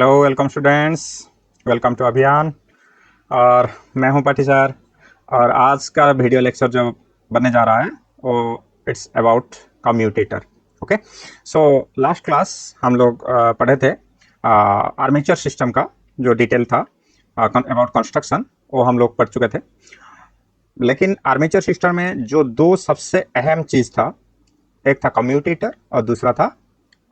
Hello welcome students. Welcome to Abhiyan. और मैं हूं पाठी सर। और आज का वीडियो लेक्चर जो बनने जा रहा है वो it's about commutator. Okay, so last class हम लोग पढ़े थे आर्मेचर सिस्टम का जो डिटेल था अबाउट कंस्ट्रक्शन, वो हम लोग पढ़ चुके थे। लेकिन आर्मेचर सिस्टम में जो दो सबसे अहम चीज़ था, एक था कम्यूटेटर और दूसरा था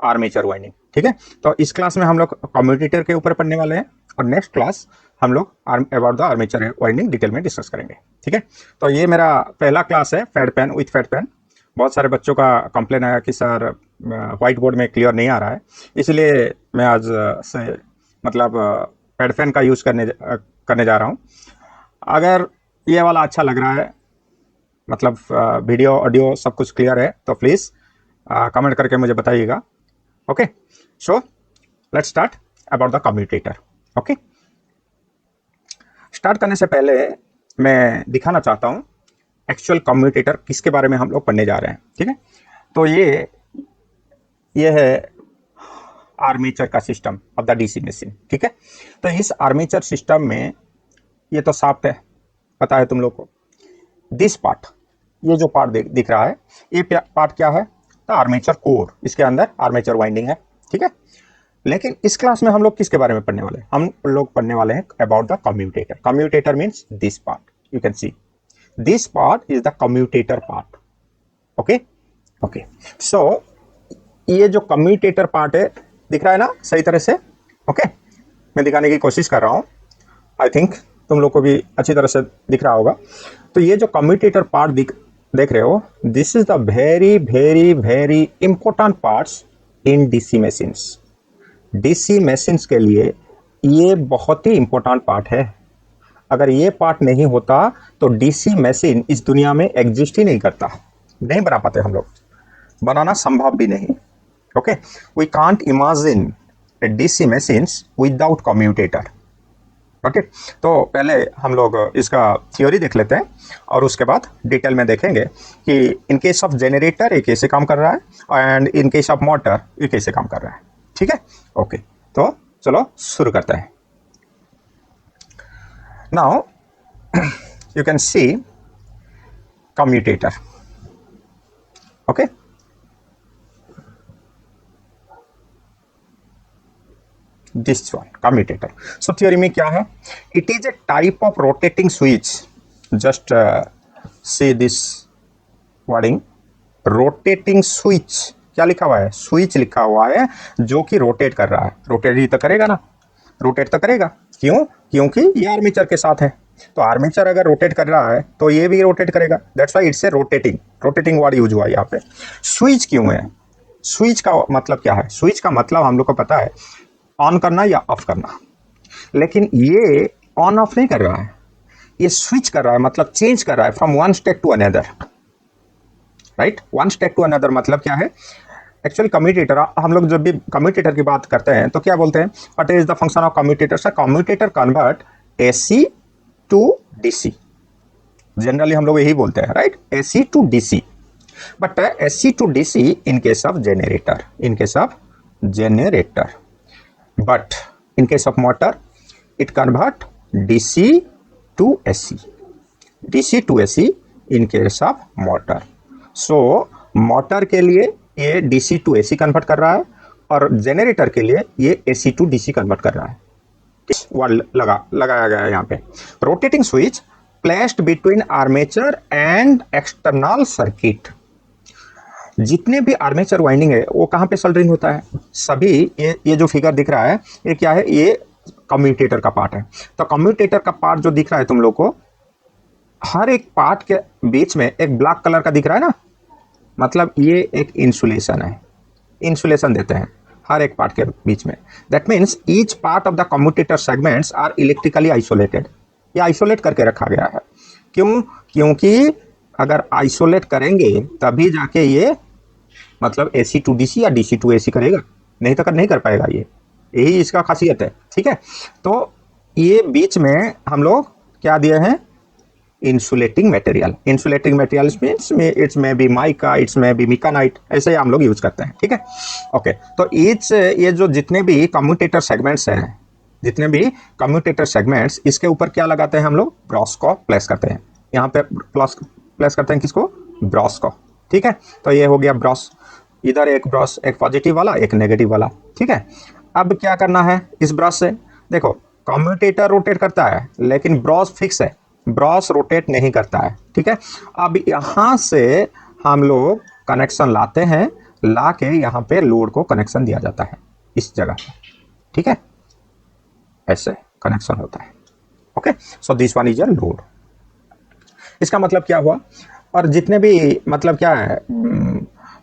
आर्मेचर वाइंडिंग। ठीक है, तो इस क्लास में हम लोग कम्यूटेटर के ऊपर पढ़ने वाले हैं और नेक्स्ट क्लास हम लोग about the armature winding detail में डिस्कस करेंगे। ठीक है, तो ये मेरा पहला क्लास है fade pen with fade pen. बहुत सारे बच्चों का कंप्लेन आया कि सर व्हाइट बोर्ड में क्लियर नहीं आ रहा है, इसलिए मैं आज से मतलब फेड पेन का यूज़ करने जा रहा हूँ। अगर ये वाला अच्छा लग रहा है, मतलब वीडियो ऑडियो सब कुछ क्लियर है, तो प्लीज़ कमेंट करके मुझे बताइएगा। Okay, so let's start about the commutator. Okay, start करने से पहले मैं दिखाना चाहता हूँ एक्चुअल कम्यूटेटर किसके बारे में हम लोग पढ़ने जा रहे हैं। ठीक है, तो ये है आर्मेचर का system of the DC machine. ठीक है, तो इस आर्मेचर सिस्टम में ये तो साफ है, पता है तुम लोग को। दिस पार्ट, ये जो पार्ट दिख रहा है, ये पार्ट क्या है? The armature core. इसके अंदर आर्मेचर वाइंडिंग है। ठीक है, लेकिन इस क्लास में हम लोग किसके बारे में पढ़ने वाले हैं? हम लोग पढ़ने वाले हैं about the commutator. Commutator means this part, you can see this part is the commutator part. Okay okay, so ये जो कम्यूटेटर पार्ट है, दिख रहा है ना सही तरह से? ओके, मैं दिखाने की कोशिश कर रहा हूँ। आई थिंक तुम लोग को भी अच्छी तरह से दिख रहा होगा। तो ये जो कम्यूटेटर पार्ट देख रहे हो, this is the very very very important parts in DC machines. DC machines के लिए ये बहुत ही इंपॉर्टेंट पार्ट है। अगर ये पार्ट नहीं होता तो डीसी मशीन इस दुनिया में एग्जिस्ट ही नहीं करता, नहीं बना पाते हम लोग, बनाना संभव भी नहीं। Okay, we can't imagine DC machines without commutator. Okay, तो पहले हम लोग इसका थ्योरी देख लेते हैं और उसके बाद डिटेल में देखेंगे कि इन केस ऑफ जनरेटर ये कैसे काम कर रहा है and in case of motor ये कैसे काम कर रहा है। ठीक है, ओके, तो चलो शुरू करते हैं। Now you can see commutator. Okay, this one commutator. So theory में क्या है? It is a type of rotating switch. Just see this wording, rotating switch. क्या लिखा हुआ है? स्विच लिखा हुआ है, जो कि रोटेट कर रहा है। रोटेट ही तो करेगा ना, रोटेट तो करेगा। क्यों? क्योंकि ये आर्मेचर के साथ है, तो आर्मेचर अगर रोटेट कर रहा है तो ये भी रोटेट करेगा। That's why it's a rotating word use हुआ यहाँ पे। स्विच क्यों है? स्विच का मतलब क्या है? स्विच का मतलब हम लोग को पता है, ऑन करना या ऑफ करना। लेकिन ये ऑन ऑफ नहीं कर रहा है, ये स्विच कर रहा है, मतलब चेंज कर रहा है from one state to another. Right, one state to another मतलब क्या है? एक्चुअली कम्यूटेटर, हम लोग जब भी कम्यूटेटर की बात करते हैं तो क्या बोलते हैं? What is the function of commutator? Sir, commutator convert AC to DC. Generally हम लोग यही बोलते हैं, right, AC to DC. But AC to DC in case of generator, in case of generator. But in case of motor, it convert DC to AC. DC to AC in case of motor. So motor के लिए ये DC to AC convert कर रहा है और generator के लिए ये AC to DC कन्वर्ट कर रहा है। इस वर्ड लगाया गया है यहाँ पे। Rotating switch placed between armature and external circuit. जितने भी आर्मेचर वाइंडिंग है वो कहाँ पे सोल्डरिंग होता है? सभी ये जो फिगर दिख रहा है, ये क्या है? ये कम्यूटेटर का पार्ट है। तो कम्यूटेटर का पार्ट जो दिख रहा है तुम लोग को, हर एक पार्ट के बीच में एक ब्लैक कलर का दिख रहा है ना, मतलब ये एक इंसुलेशन है, इंसुलेशन देते हैं हर एक पार्ट के बीच में। That means each part of the commutator segments are electrically isolated. ये आइसोलेट करके रखा गया है। क्यों? क्योंकि अगर आइसोलेट करेंगे तभी जाके ये मतलब एसी टू डीसी या डीसी टू एसी करेगा, नहीं तो नहीं कर पाएगा। ये यही इसका खासियत है। ठीक है, तो ये बीच में हम लोग क्या दिए हैं? Insulating material. Insulating material means it's may be mica, it's may be micanite, ऐसे ही हम लोग यूज करते हैं, ठीक है। ओके, तो ये जो जितने भी कम्यूटेटर सेगमेंट्स हैं, जितने भी कम्यूटेटर सेगमेंट्स, इसके ऊपर क्या लगाते हैं हम लोग? ब्रॉस को प्लेस करते हैं। यहाँ पे प्लेस करते हैं किसको? ब्रॉस को, ठीक है। तो ये हो गया ब्रॉस, इधर एक ब्रॉस, एक पॉजिटिव वाला एक नेगेटिव वाला, ठीक है। अब क्या करना है इस ब्रॉस से? देखो, कम्यूटेटर रोटेट करता है लेकिन ब्रॉस फिक्स है, ब्रॉस रोटेट नहीं करता है, ठीक है। अब यहाँ से हम लोग कनेक्शन लाते हैं, ला के यहाँ पे लोड को कनेक्शन दिया जाता है इस जगह पे, ठीक है। ऐसे कनेक्शन होता है। Okay, so this one is a load. इसका मतलब क्या हुआ? और जितने भी मतलब क्या है,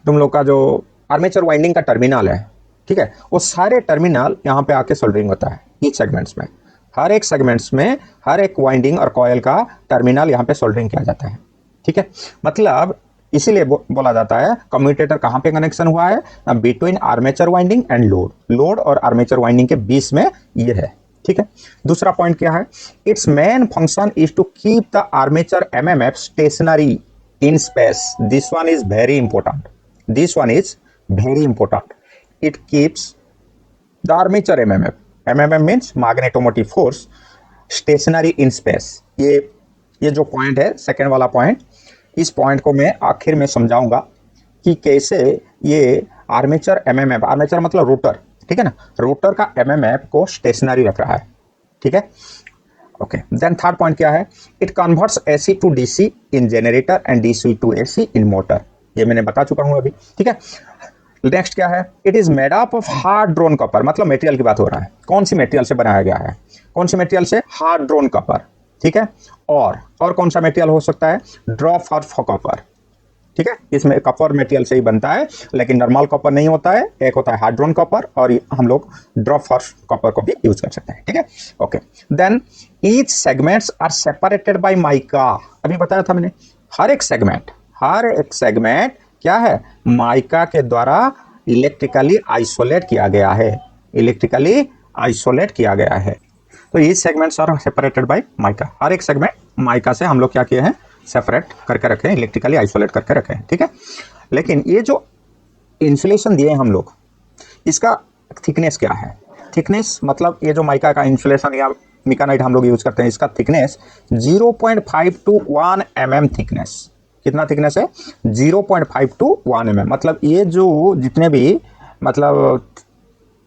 तुम लोग का जो आर्मेचर वाइंडिंग का टर्मिनल है, ठीक है, वो सारे टर्मिनल यहाँ पे आके सोल्डरिंग होता है ईच सेगमेंट्स में। हर एक सेगमेंट्स में हर एक वाइंडिंग और कॉयल का टर्मिनल यहाँ पे सोल्डरिंग किया जाता है, ठीक है। मतलब इसीलिए बोला जाता है कम्यूटेटर कहाँ पे कनेक्शन हुआ है? Between armature winding and load, load और आर्मेचर वाइंडिंग के बीच में ये है, ठीक है। दूसरा पॉइंट क्या है? Its main function is to keep the armature MMF stationary in space. This one is very important, this one is very important. It keeps the armature MMF, MMF means magnetomotive force, stationary in space. ये जो point है, second वाला point, इस point को मैं आखिर में समझाऊंगा कि कैसे ये आर्मेचर एमएमएफ, आर्मेचर मतलब रोटर, ठीक है ना, रोटर का एमएमएफ को स्टेशनरी रख रहा है, ठीक है। ओके, देन थर्ड पॉइंट क्या है? It converts AC to DC in generator and DC to AC in motor. ये मैंने बता चुका हूं अभी, ठीक है। नेक्स्ट क्या है? It is made up of hard drone copper, मतलब मटेरियल की बात हो रहा है। कौन सी मटेरियल से बनाया गया है? कौन सी मटेरियल से? हार्ड ड्रोन कॉपर, ठीक है। और कौन सा मटेरियल हो सकता है? ड्रॉप ऑफ कॉपर, ठीक है। इसमें कॉपर मटेरियल से ही बनता है, लेकिन नॉर्मल कॉपर नहीं होता है, एक होता है हार्ड ड्रोन कॉपर, और हम लोग ड्रॉप ऑफ कॉपर को भी यूज कर सकते हैं, ठीक है। Okay, then each segments are separated by mica. अभी बताया था मैंने, हर एक सेगमेंट क्या है? माइका के द्वारा इलेक्ट्रिकली आइसोलेट किया गया है, इलेक्ट्रिकली आइसोलेट किया गया है। तो ये segments are separated by mica. हर एक सेगमेंट माइका से हम लोग क्या किए हैं? सेपरेट करके रखे हैं, इलेक्ट्रिकली आइसोलेट करके रखे हैं, ठीक है। लेकिन ये जो इंसुलेशन दिए हम लोग, इसका थिकनेस क्या है? थिकनेस मतलब ये जो माइका का इंसुलेशन या मिकानाइट हम लोग यूज करते हैं, इसका थिकनेस 0.5 to 1 mm थिकनेस। कितना थिकनेस है? 0.5 to 1 mm। मतलब ये जो जितने भी मतलब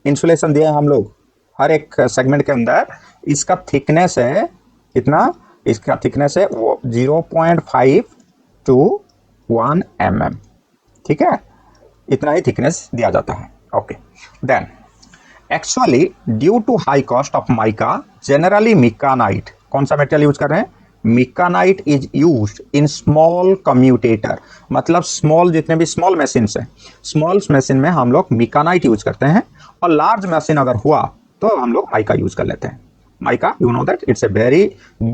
इंसुलेशन दिए हम लोग हर एक सेगमेंट के अंदर, इसका थिकनेस है कितना? इसका थिकनेस है वो 0.5 to 1 mm, ठीक है। इतना ही थिकनेस दिया जाता है। Okay, then actually due to high cost of mica, generally micanite, कौन सा मटेरियल यूज कर रहे हैं? Micanite is used in small commutator. मतलब स्मॉल, जितने भी स्मॉल मशीन है, स्मॉल मशीन में हम लोग मिकानाइट यूज करते हैं, और लार्ज मशीन अगर हुआ तो हम लोग माइका यूज कर लेते हैं। Mica, you know that it's a very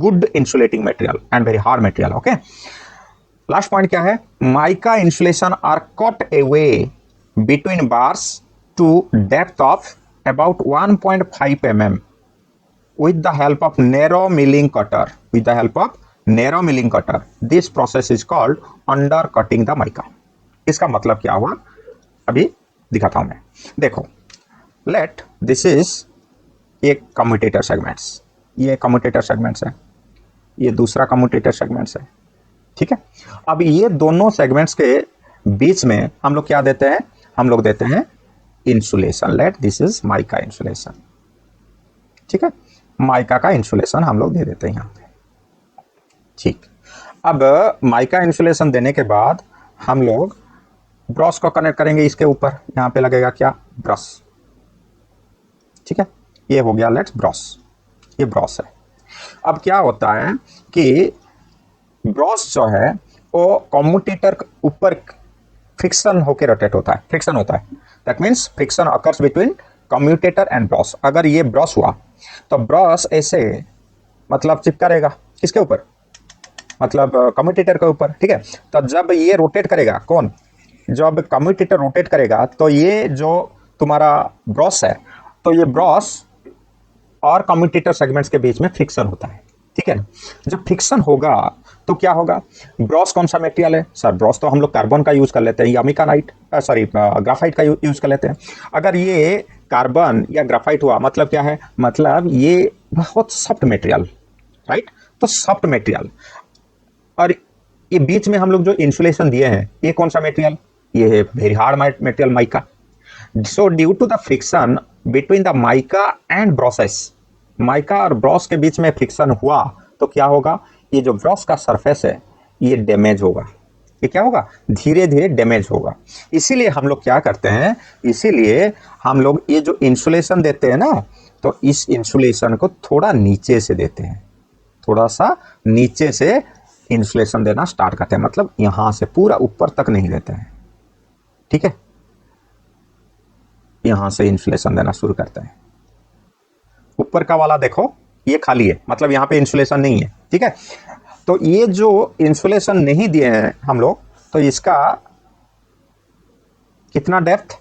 good insulating material and very hard material. Okay. Last point क्या है? Mica insulation are cut away between bars to depth of about 1.5 mm with the help of narrow milling cutter. With the help of narrow milling cutter. This process is called undercutting the mica. इसका मतलब क्या हुआ? अभी दिखाता हूं मैं। देखो, let this is ये कम्यूटेटर सेगमेंट्स, ये कम्यूटेटर सेगमेंट्स है, ये दूसरा कम्यूटेटर सेगमेंट्स है, ठीक है। अब ये दोनों सेगमेंट्स के बीच में हम लोग क्या देते हैं? हम लोग देते हैं insulation. Let this is mica insulation, ठीक है। माइका का इंसुलेशन हम लोग दे देते हैं यहाँ पे, ठीक। अब माइका इंसुलेशन देने के बाद हम लोग ब्रश को कनेक्ट करेंगे इसके ऊपर। यहाँ पे लगेगा क्या? ब्रश, ठीक है। ये हो गया लेट्स ब्रश, ये ब्रश है। अब क्या होता है कि ब्रश जो है वो कम्यूटेटर ऊपर फ्रिक्शन होकर रोटेट होता है, फ्रिक्शन होता है। That means friction occurs between commutator and brush. अगर ये ब्रश हुआ तो ब्रश ऐसे मतलब चिपका रहेगा किसके ऊपर? मतलब कम्यूटेटर के ऊपर, ठीक है। तो जब ये रोटेट करेगा, कौन? जब कम्यूटेटर रोटेट करेगा तो ये जो तुम्हारा ब्रश है, तो ये ब्रश और कम्यूटेटर सेगमेंट्स के बीच में फ्रिक्शन होता है, ठीक है ना। जब फ्रिक्शन होगा तो क्या होगा, ब्रॉस कौन सा मटेरियल है सर, ब्रॉस तो हम लोग कार्बन का यूज कर लेते हैं या अमिकानाइट सॉरी ग्राफाइट का यूज कर लेते हैं। अगर ये कार्बन या ग्राफाइट हुआ मतलब क्या है, मतलब ये बहुत सॉफ्ट मटेरियल, राइट। तो सॉफ्ट मटेरियल, और ये बीच में हम लोग जो इंसुलेशन दिए हैं ये कौन सा मटेरियल, ये है very hard material mica. So due to the friction between the mica and brushes, mica और ब्रॉस के बीच में फ्रिक्शन हुआ तो क्या होगा, ये जो ब्रॉस का सरफेस है ये डैमेज होगा, ये क्या होगा, धीरे धीरे डैमेज होगा। इसीलिए हम लोग क्या करते हैं, इसीलिए हम लोग ये जो इंसुलेशन देते हैं ना, तो इस इंसुलेशन को थोड़ा नीचे से देते हैं, थोड़ा सा नीचे से इंसुलेशन देना स्टार्ट करते हैं, मतलब यहां से पूरा ऊपर तक नहीं देते हैं, ठीक है। यहां से इंसुलेशन देना शुरू करते हैं, ऊपर का वाला देखो ये खाली है, मतलब यहां पे इंसुलेशन नहीं है, ठीक है। तो ये जो इंसुलेशन नहीं दिए हैं हम लोग, तो इसका कितना डेप्थ,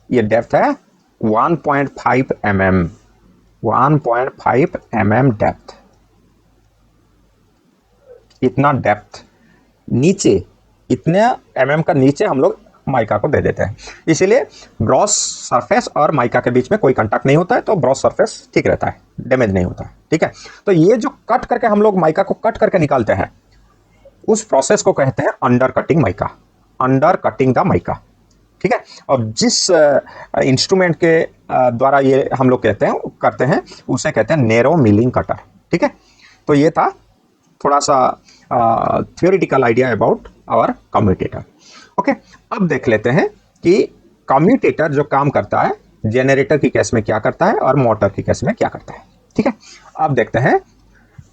ये डेप्थ है 1.5 mm, 1.5 mm डेप्थ, इतना डेप्थ नीचे, इतने mm का नीचे हम लोग माइका को दे देते हैं। इसीलिए ब्रॉस सरफेस और माइका के बीच में कोई कांटेक्ट नहीं होता है, तो ब्रॉस सरफेस ठीक रहता है, डैमेज नहीं होता है, ठीक है। तो ये जो कट करके हम लोग माइका को कट करके निकालते हैं, उस प्रोसेस को कहते हैं under cutting mica, under cutting the mica, ठीक है। और जिस इंस्ट्रूमेंट के द्वारा ये हम लोग कहते हैं करते हैं उसे कहते हैं नैरो मिलिंग कटर, ठीक है। तो ये था थोड़ा सा theoretical idea about our commutator. Okay, अब देख लेते हैं कि कम्यूटेटर जो काम करता है जनरेटर की केस में क्या करता है और मोटर की केस में क्या करता है, ठीक है। अब देखते हैं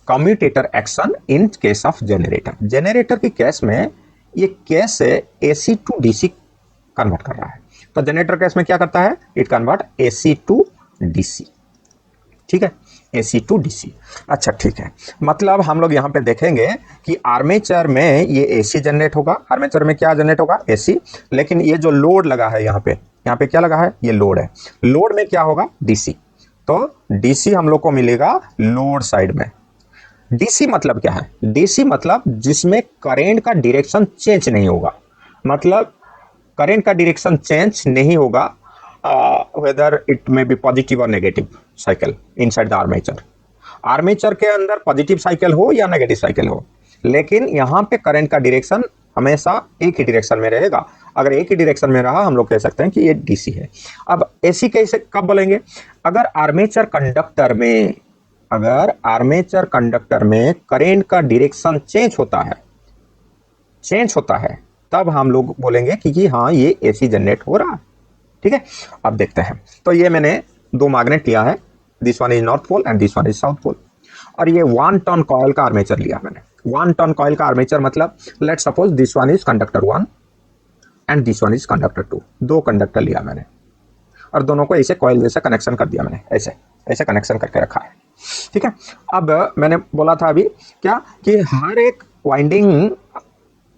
commutator action in case of generator. Generator की केस में ये case AC to DC convert कर रहा है, तो जनरेटर केस में क्या करता है, it convert AC to DC, ठीक है, एसी टू डीसी। अच्छा ठीक है, मतलब हम लोग यहाँ पे देखेंगे कि आर्मेचर में ये एसी जनरेट होगा, आर्मेचर में क्या जनरेट होगा, एसी, लेकिन ये जो लोड लगा है यहाँ पे क्या लगा है, ये लोड है, लोड में क्या होगा, डीसी। तो डीसी हम लोग को मिलेगा लोड साइड में। डीसी मतलब क्या है, डीसी मतलब जिसमें करेंट का डायरेक्शन चेंज नहीं होगा, मतलब करेंट का डायरेक्शन चेंज नहीं होगा, whether it may be positive or negative cycle inside the armature। Armature के अंदर पॉजिटिव साइकिल हो या नेगेटिव साइकिल हो, लेकिन यहाँ पे करंट का डायरेक्शन हमेशा एक ही डायरेक्शन में रहेगा। अगर एक ही डायरेक्शन में रहा हम लोग कह सकते हैं कि ये डीसी है। अब एसी कैसे कब बोलेंगे, अगर आर्मेचर कंडक्टर में करंट का डायरेक्शन चेंज होता है तब हम लोग बोलेंगे कि हाँ ये एसी जनरेट हो रहा है, ठीक है। अब देखते हैं, तो ये मैंने दो मैग्नेट लिया है, this one is north pole and this one is south pole, और ये 1 टन कॉइल का आर्मेचर लिया मैंने। 1 टन कॉइल का आर्मेचर मतलब let suppose this one is conductor 1 and this one is conductor 2, दो कंडक्टर लिया मैंने और दोनों को ऐसे कॉइल जैसा कनेक्शन कर दिया मैंने, ऐसे कनेक्शन करके रखा है, ठीक है। अब मैंने बोला था अभी क्या कि हर एक वाइंडिंग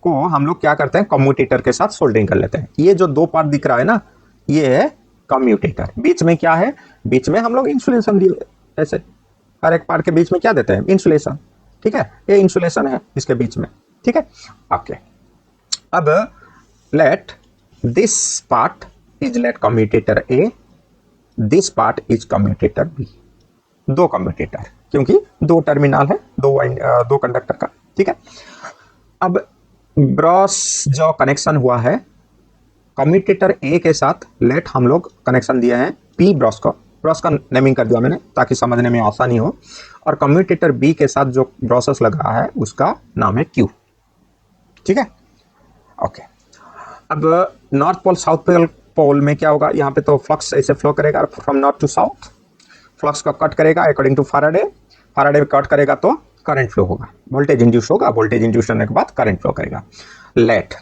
को हम लोग क्या करते हैं, कम्यूटेटर के साथ सोल्डरिंग कर लेते हैं। ये जो दो पार्ट दिख रहा है ना, ये है कम्यूटेटर, बीच में क्या है, बीच में हम लोग इंसुलेशन दिए, ऐसे हर एक पार्ट के बीच में क्या देते हैं, इंसुलेशन, ठीक है। ये इंसुलेशन है इसके बीच में, ठीक है, ओके। अब let this part is let commutator A, this part is commutator B, दो कम्यूटेटर, क्योंकि दो टर्मिनल है दो कंडक्टर का, ठीक है। अब ब्रॉस जो कनेक्शन हुआ है कम्यूटेटर ए के साथ, लेट हम लोग कनेक्शन दिए हैं पी, ब्रॉस का नेमिंग कर दिया मैंने ताकि समझने में आसानी हो, और कम्यूटेटर बी के साथ जो ब्रॉसेस लगा है उसका नाम है क्यू, ठीक है, ओके। अब नॉर्थ पोल साउथ पोल में क्या होगा, यहाँ पे तो फ्लक्स ऐसे फ्लो करेगा from north to south, flux को कट करेगा अकॉर्डिंग टू फैराडे कट करेगा तो करंट फ्लो होगा, वोल्टेज इंड्यूस होगा, वोल्टेज इंड्यूस होने के बाद करंट फ्लो करेगा। लेट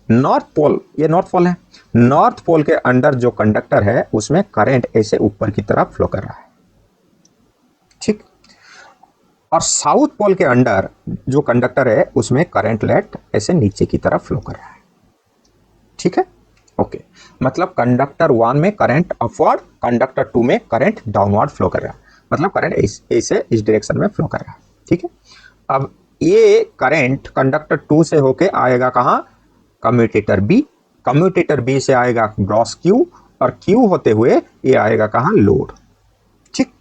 नॉर्थ पोल, ये नॉर्थ पोल है, नॉर्थ पोल के अंदर जो कंडक्टर है उसमें करंट ऐसे ऊपर की तरफ फ्लो कर रहा है, ठीक। और साउथ पोल के अंदर जो कंडक्टर है उसमें करंट लेट ऐसे नीचे की तरफ फ्लो कर रहा है, ठीक है, ओके। मतलब कंडक्टर 1 में करंट अपवर्ड, कंडक्टर 2 में करंट डाउनवर्ड फ्लो कर रहा है, मतलब करंट ऐसे इस डायरेक्शन में फ्लो कर रहा है, ठीक है। अब ये करंट कंडक्टर 2 से होके आएगा कहाँ, कम्यूटेटर बी, कम्यूटेटर बी से आएगा ग्रॉस क्यू, और क्यू होते हुए ये आएगा कहाँ, लोड। ठीक,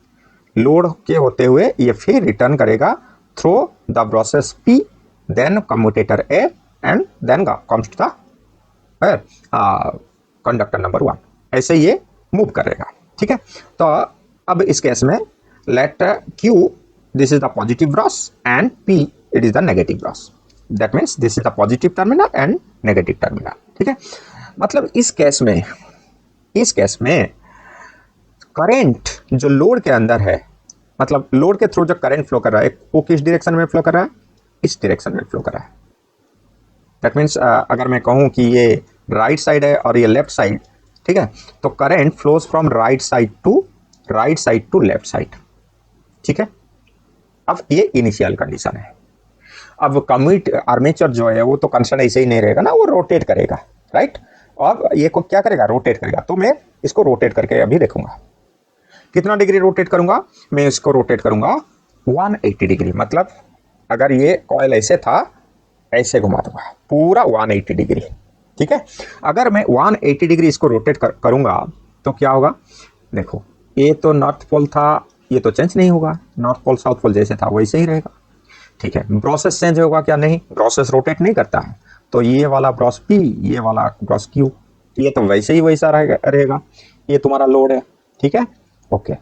लोड के होते हुए ये फिर रिटर्न करेगा through the process P, then commutator A, and then comes to the conductor number 1। ऐसे ये मूव करेगा। ठीक है, तो अब इस केस में let Q this is the positive brush and P it is the negative brush, that means this is the positive terminal and negative terminal. ठीक है, मतलब इस केस में करंट जो लोड के अंदर है, मतलब लोड के थ्रू जो करंट फ्लो कर रहा है वो किस डायरेक्शन में फ्लो कर रहा है, इस डायरेक्शन में फ्लो कर रहा है। दैट मीन्स अगर मैं कहूं कि ये राइट साइड है और ये लेफ्ट साइड, ठीक है, तो current flows from right side to left side. ठीक है, अब ये इनिशियल कंडीशन है। अब कम्यूट आर्मेचर जो है वो तो कांस्टेंट ऐसे ही नहीं रहेगा ना, वो रोटेट करेगा, राइट। और ये को क्या करेगा, रोटेट करेगा। तो मैं इसको रोटेट करके अभी देखूंगा कितना डिग्री रोटेट करूंगा। मैं इसको रोटेट करूंगा 180 डिग्री। मतलब अगर ये कॉइल ऐसे था, ऐसे घुमा दूंगा पूरा 180 डिग्री। ठीक है, अगर मैं 180 डिग्री इसको रोटेट करूंगा तो क्या होगा, देखो ये तो नॉर्थ पोल था, ये तो चेंज नहीं होगा, नॉर्थ पोल साउथ पोल जैसे था वैसे ही रहेगा। ठीक है, प्रोसेस चेंज होगा क्या, नहीं, प्रोसेस रोटेट नहीं करता है। तो ये वाला ब्रॉस पी, ये वाला ब्रॉस क्यू, ये तो वैसे ही वैसा रहेगा। ये तुम्हारा लोड है। ठीक है, ओके।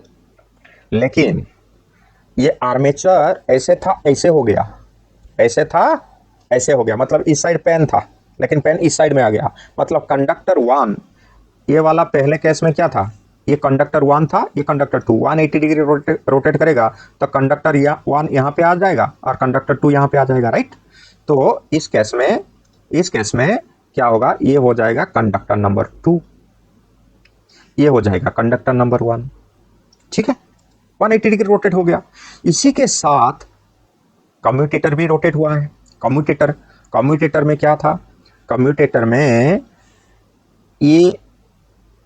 लेकिन ये आर्मेचर ऐसे था, ऐसे हो गया, ऐसे था, ऐसे हो गया। मतलब इस साइड पेन था, लेकिन पेन इस साइड में आ गया। मतलब कंडक्टर 1, ये वाला पहले केस में क्या था, ये कंडक्टर 1 था, ये कंडक्टर 2 180 डिग्री रोटेट करेगा तो कंडक्टर 1 यहाँ पे आ जाएगा और कंडक्टर 2 यहाँ पे आ जाएगा, राइट। तो इस केस में क्या होगा, ये हो जाएगा कंडक्टर नंबर 2, ये हो जाएगा कंडक्टर नंबर 1। ठीक है, 180 डिग्री रोटेट हो गया। इसी के साथ कम्यूटेटर भी रोटेट हुआ है। कम्यूटेटर में क्या था, कम्यूटेटर में ये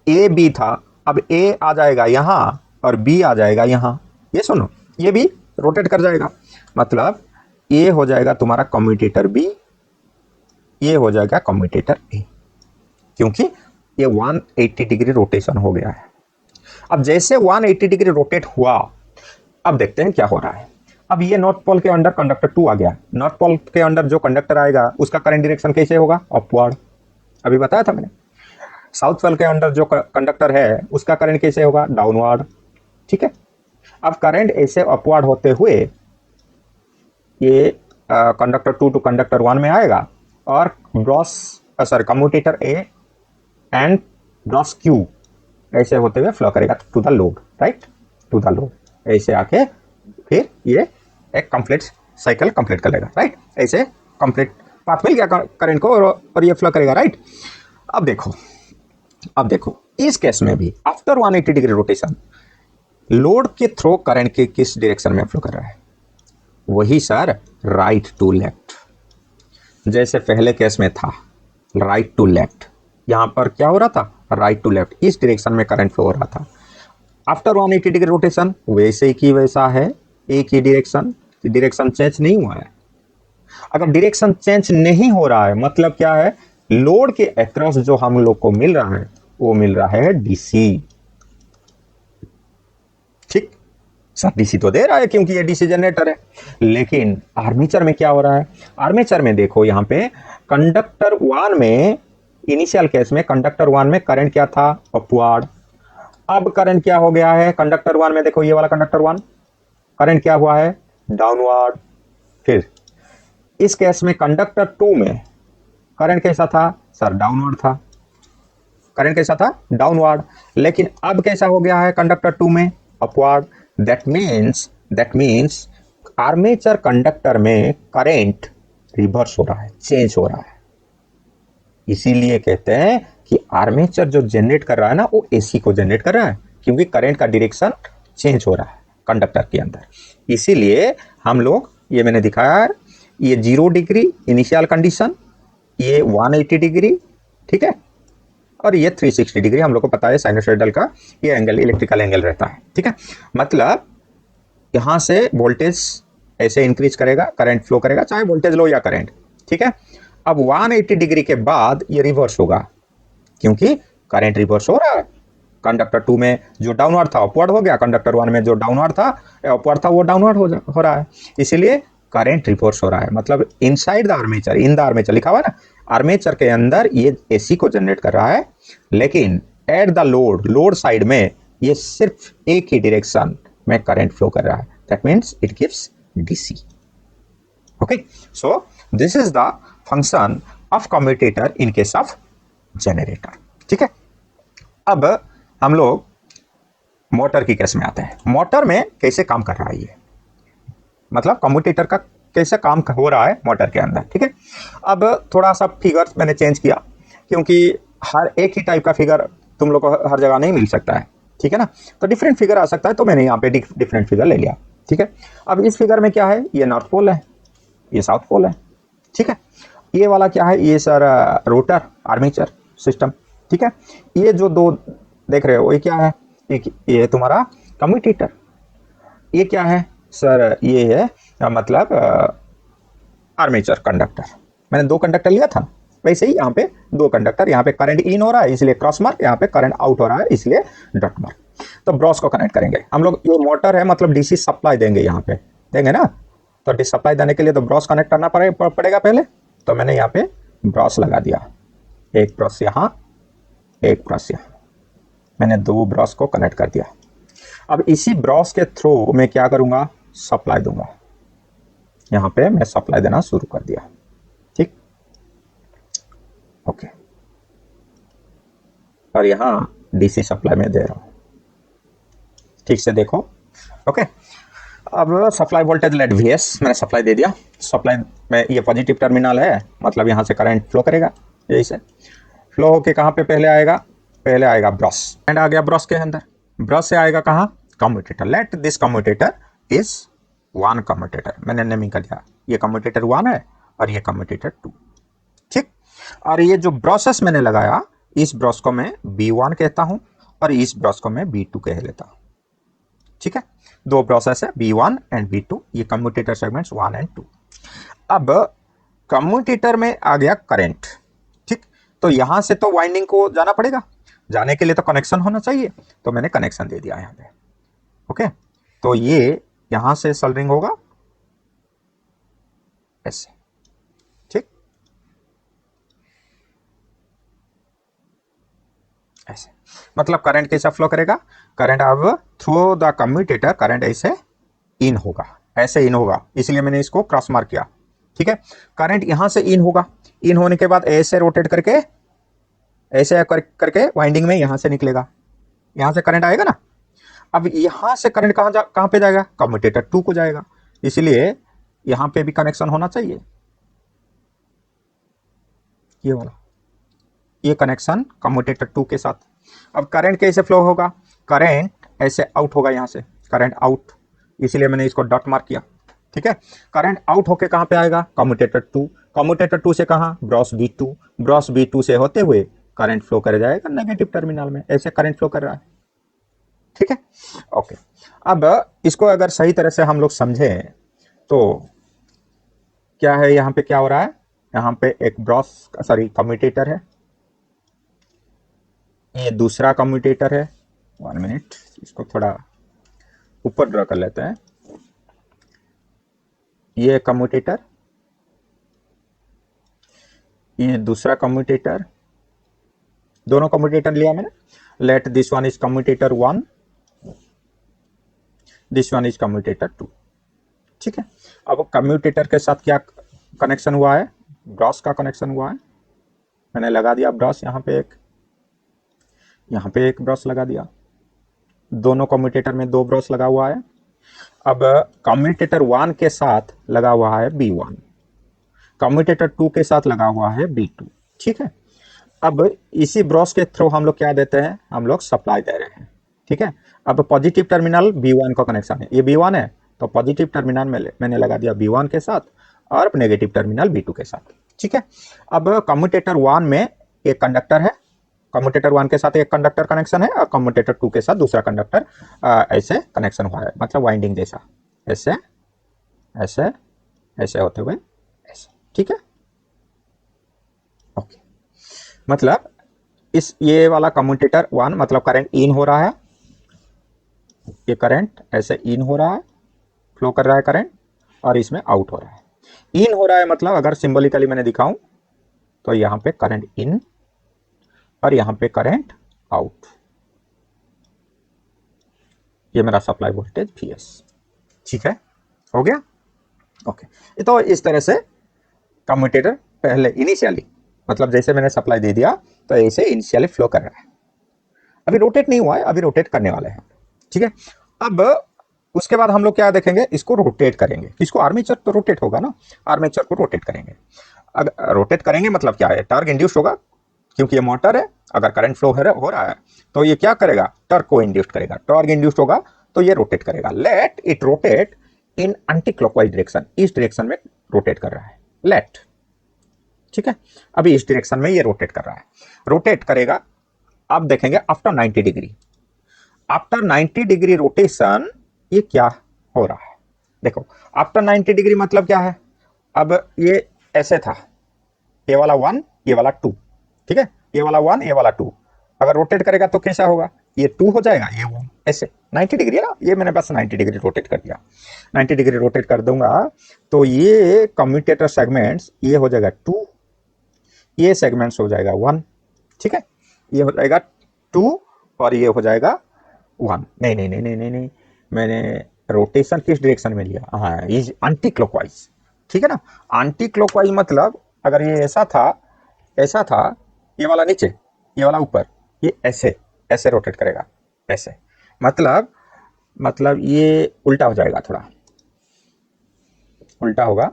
ए बी था, अब ए आ जाएगा यहाँ और बी आ जाएगा यहाँ। ये सुनो, ये भी रोटेट कर जाएगा। मतलब ये हो जाएगा तुम्हारा कम्यूटेटर बी, ये हो जाएगा कम्यूटेटर ए, क्योंकि ये 180 डिग्री रोटेशन हो गया है। अब जैसे 180 डिग्री रोटेट हुआ, अब देखते हैं क्या हो रहा है। अब ये नॉर्थ पोल के अंदर कंडक्टर 2 आ गया। नॉर्थ पोल के अंदर जो कंडक्टर आएगा उसका करंट डायरेक्शन कैसे होगा, अपवर्ड, अभी बताया था मैंने। साउथ पोल के अंदर जो कंडक्टर है उसका करंट कैसे होगा, डाउनवर्ड। ठीक है, अब करंट ऐसे अपवर्ड होते हुए ये कंडक्टर 2 टू कंडक्टर 1 में आएगा और commutator A and brush Q ऐसे होते हुए फ्लो करेगा to the load, right, to the load. ऐसे आके फिर ये एक कंप्लीट साइकिल कंप्लीट कर लेगा, राइट। ऐसे कंप्लीट पाथ मिल गया करंट को और ये फ्लो करेगा, राइट। अब देखो इस केस में भी आफ्टर 180 डिग्री रोटेशन लोड के थ्रू करंट के किस डायरेक्शन में फ्लो कर रहा है, वही सर राइट टू लेफ्ट। जैसे पहले केस में था राइट टू लेफ्ट, यहां पर क्या हो रहा था, राइट टू लेफ्ट, इस डायरेक्शन में करंट फ्लो हो रहा था। आफ्टर 180 डिग्री रोटेशन वैसे ही वैसा है, एक ही डायरेक्शन चेंज नहीं हुआ है। अगर डायरेक्शन चेंज नहीं हो रहा है मतलब क्या है, लोड के अक्रॉस जो हम लोग को मिल रहा है वो मिल रहा है डीसी। ठीक, सर डीसी तो दे रहा है क्योंकि ये डीसी जनरेटर है। लेकिन आर्मेचर में क्या हो रहा है, आर्मेचर में देखो यहां पे कंडक्टर 1 में, इनिशियल केस में कंडक्टर 1 में करंट क्या था, अपवर्ड। अब करंट क्या हो गया है कंडक्टर 1 में, देखो ये वाला कंडक्टर 1 करंट क्या हुआ है, डाउनवर्ड। फिर इस केस में कंडक्टर 2 में करंट कैसा था सर, डाउनवर्ड था। करंट कैसा था, डाउनवर्ड। लेकिन अब कैसा हो गया है कंडक्टर 2 में, upward. That means armature conductor में करंट रिवर्स हो रहा है, चेंज हो रहा है। इसीलिए कहते हैं कि आर्मेचर जो जनरेट कर रहा है ना वो एसी को जनरेट कर रहा है, क्योंकि करंट का डायरेक्शन चेंज हो रहा है कंडक्टर के अंदर। इसीलिए हम लोग, ये मैंने दिखाया, ये 0 डिग्री इनिशियल कंडीशन, ये 180 डिग्री, ठीक है, और ये 360 डिग्री। हम लोग को पता है साइनसॉइडल का ये एंगल इलेक्ट्रिकल एंगल रहता है, ठीक है। मतलब यहां से वोल्टेज ऐसे इंक्रीज करेगा, करंट फ्लो करेगा, चाहे वोल्टेज लो या करंट, ठीक है। अब 180 डिग्री के बाद ये रिवर्स होगा, क्योंकि करंट रिवर्स हो रहा है। कंडक्टर 2 में जो डाउनवर्ड था अपवर्ड हो गया, कंडक्टर 1 में जो डाउनवर्ड था अपवर्ड था वो डाउनवर्ड हो रहा है, इसीलिए करंट रिवर्स हो रहा है। मतलब inside the armature, in the armature लिखा हुआ है ना, आर्मेचर के अंदर ये एसी को जनरेट कर रहा है, लेकिन एट द लोड साइड में ये सिर्फ एक ही डायरेक्शन में करंट फ्लो कर रहा है, that means it gives DC. Okay, so this is the function of commutator in case of generator, ठीक है। अब हम लोग मोटर की केस में आते हैं। मोटर में कैसे काम कर रहा है ये, मतलब कम्यूटेटर का कैसे काम हो रहा है मोटर के अंदर, ठीक है। अब थोड़ा सा फिगर मैंने चेंज किया, क्योंकि हर एक ही टाइप का फिगर तुम लोग को हर जगह नहीं मिल सकता है, ठीक है ना, तो डिफरेंट फिगर आ सकता है, तो मैंने यहाँ पे डिफरेंट फिगर ले लिया, ठीक है। अब इस फिगर में क्या है, ये नॉर्थ पोल है, ये साउथ पोल है, ठीक है। ये वाला क्या है, ये सर रोटर आर्मेचर सिस्टम, ठीक है। ये जो दो देख रहे हो ये क्या है, ये तुम्हारा कम्यूटेटर। ये क्या है सर, ये है मतलब आर्मेचर कंडक्टर। मैंने दो कंडक्टर लिया था, वैसे ही यहाँ पे दो कंडक्टर, यहाँ पे करंट इन हो रहा है इसलिए क्रॉस मार्क, यहाँ पे करंट आउट हो रहा है इसलिए डॉट मार्क। तो ब्रॉस को कनेक्ट करेंगे हम लोग। ये मोटर है, मतलब डीसी सप्लाई देंगे, यहाँ पे देंगे ना, तो डी सप्लाई देने के लिए तो ब्रॉस कनेक्ट करना पड़ेगा पहले। तो मैंने यहाँ पे ब्रॉस लगा दिया, एक ब्रॉस यहाँ, एक ब्रॉस यहाँ, मैंने दो ब्रॉस को कनेक्ट कर दिया। अब इसी ब्रॉस के थ्रू मैं क्या करूँगा, सप्लाई दूंगा। यहाँ पे मैं सप्लाई देना शुरू कर दिया, ठीक, ओके। और यहाँ डीसी सप्लाई में दे रहा हूँ, ठीक से देखो, ओके। अब सप्लाई वोल्टेज लेट वीएस मैंने सप्लाई दे दिया। सप्लाई में ये पॉजिटिव टर्मिनल है, मतलब यहाँ से करंट फ्लो करेगा, यही से फ्लो होके कहाँ पे पहले आएगा, पहले आएगा ब्रश, एंड आ गया ब्रश के अंदर। ब्रश से आएगा कहाँ, commutator. Let this commutator is one commutator, मैंने नेमिंग कर दिया, ये कम्यूटेटर 1 है और ये कम्यूटेटर 2, ठीक। और ये जो ब्रशेस मैंने लगाया, इस ब्रश को मैं B1 कहता हूं और इस ब्रश को मैं B2 कह लेता हूं, ठीक है। दो ब्रशेस है B1 एंड B2, ये कम्यूटेटर सेगमेंट्स 1 एंड 2। अब कम्यूटेटर में आ गया करंट, ठीक। तो यहां से तो वाइंडिंग को जाना पड़ेगा, जाने के लिए तो कनेक्शन होना चाहिए, तो मैंने कनेक्शन दे दिया यहाँ पे, ओके। तो ये यहां से सोल्डरिंग होगा ऐसे, ठीक, ऐसे, मतलब करंट कैसा फ्लो करेगा, करंट अब थ्रू द कम्यूटेटर करंट ऐसे इन होगा, ऐसे इन होगा, इसलिए मैंने इसको क्रॉस मार्क किया, ठीक है। करंट यहां से इन होगा, इन होने के बाद ऐसे रोटेट करके, ऐसे करके वाइंडिंग में यहां से निकलेगा, यहां से करंट आएगा ना। अब यहां से करंट कहां पे जाएगा, कम्यूटेटर 2 को जाएगा, इसलिए यहां पे भी कनेक्शन होना चाहिए, ये वाला, ये कनेक्शन कम्यूटेटर 2 के साथ। अब करंट कैसे फ्लो होगा, करंट ऐसे आउट होगा, यहां से करंट आउट, इसलिए मैंने इसको डॉट मार्क किया, ठीक है। करंट आउट होके कहां पे आएगा, कम्यूटेटर 2, कम्यूटेटर 2 से कहां, ब्रॉस B2, ब्रॉस B2 से होते हुए करंट फ्लो कर जाएगा नेगेटिव टर्मिनल में, ऐसे करंट फ्लो कर रहा है, ठीक है, ओके। अब इसको अगर सही तरह से हम लोग समझें तो क्या है, यहां पे क्या हो रहा है, यहां पे एक ब्रॉस सॉरी कम्यूटेटर है, ये दूसरा कम्यूटेटर है, 1 मिनट, इसको थोड़ा ऊपर ड्रॉ कर लेते हैं। ये कम्यूटेटर, ये दूसरा कम्यूटेटर, दोनों कम्यूटेटर लिया मैंने। Let this one is commutator 1, this one is commutator 2, ठीक है। अब कम्यूटेटर के साथ क्या कनेक्शन हुआ है, ब्रश का कनेक्शन हुआ है, मैंने लगा दिया ब्रश, यहाँ पे एक ब्रश लगा दिया, दोनों कम्यूटेटर में दो ब्रश लगा हुआ है। अब कम्यूटेटर 1 के साथ लगा हुआ है B1, कम्यूटेटर 2 के साथ लगा हुआ है B2, ठीक है। अब इसी ब्रश के थ्रू हम लोग क्या देते हैं, हम लोग सप्लाई दे रहे हैं, ठीक है। अब पॉजिटिव टर्मिनल B1 का कनेक्शन है, ये B1 है, तो पॉजिटिव टर्मिनल में मैंने लगा दिया B1 के साथ और नेगेटिव टर्मिनल B2 के साथ, ठीक है। अब कम्यूटेटर 1 में एक कंडक्टर है, कम्यूटेटर 1 के साथ एक कंडक्टर कनेक्शन है और कम्यूटेटर 2 के साथ दूसरा कंडक्टर ऐसे कनेक्शन हुआ है, मतलब वाइंडिंग जैसा, ऐसे ऐसे ऐसे होते हुए ऐसे, ठीक है। ओके, मतलब इस ये वाला कम्यूटेटर 1 मतलब करंट इन हो रहा है, ये करंट ऐसे इन हो रहा है, फ्लो कर रहा है करंट, और इसमें आउट हो रहा है। इन हो रहा है मतलब अगर सिंबॉलिकली मैंने दिखाऊं तो यहां पे करंट इन और यहां पे करंट आउट, ये मेरा सप्लाई वोल्टेज Vs, ठीक है, हो गया। ओके, तो इस तरह से कम्यूटेटर पहले इनिशियली मतलब जैसे मैंने सप्लाई दे दिया तो ऐसे इनिशियली फ्लो कर रहा है, अभी रोटेट नहीं हुआ है, अभी रोटेट करने वाले हैं, ठीक है। अब उसके बाद हम लोग क्या देखेंगे, इसको रोटेट करेंगे, किसको, आर्मेचर तो रोटेट होगा ना, आर्मेचर को रोटेट करेंगे। अगर रोटेट करेंगे मतलब क्या है, टर्क इंड्यूस होगा, क्योंकि ये मोटर है, अगर करंट फ्लो हो रहा है तो ये क्या करेगा, टर्क को इंड्यूस करेगा, टर्क इंड्यूस होगा तो ये रोटेट करेगा। Let it rotate in anti clockwise direction, इस डायरेक्शन में रोटेट कर रहा है, लेट, ठीक है। अभी इस डायरेक्शन में ये रोटेट कर रहा है, रोटेट करेगा। अब देखेंगे after 90 degree, after 90 degree rotation ये क्या हो रहा है, देखो आफ्टर 90 डिग्री मतलब क्या है, अब ये ऐसे था, ये वाला 1 ये वाला 2, ठीक है, ये वाला 1 ये वाला 2, अगर रोटेट करेगा तो कैसा होगा, ये 2 हो जाएगा, ये 1, ऐसे 90 डिग्री है ना, ये मैंने बस 90 डिग्री रोटेट कर दिया, 90 डिग्री रोटेट कर दूंगा तो ये कम्यूटेटर सेगमेंट्स ये हो जाएगा 2, ये सेगमेंट्स हो जाएगा 1, ठीक है, ये हो जाएगा 2 और ये हो जाएगा 1। नहीं नहीं नहीं नहीं नहीं नहीं, मैंने रोटेशन किस डायरेक्शन में लिया, हाँ इज एंटी क्लॉकवाइज, ठीक है ना। एंटी क्लॉकवाइज मतलब अगर ये ऐसा था, ये वाला नीचे ये वाला ऊपर, ये ऐसे ऐसे रोटेट करेगा, ऐसे मतलब ये उल्टा हो जाएगा, थोड़ा उल्टा होगा,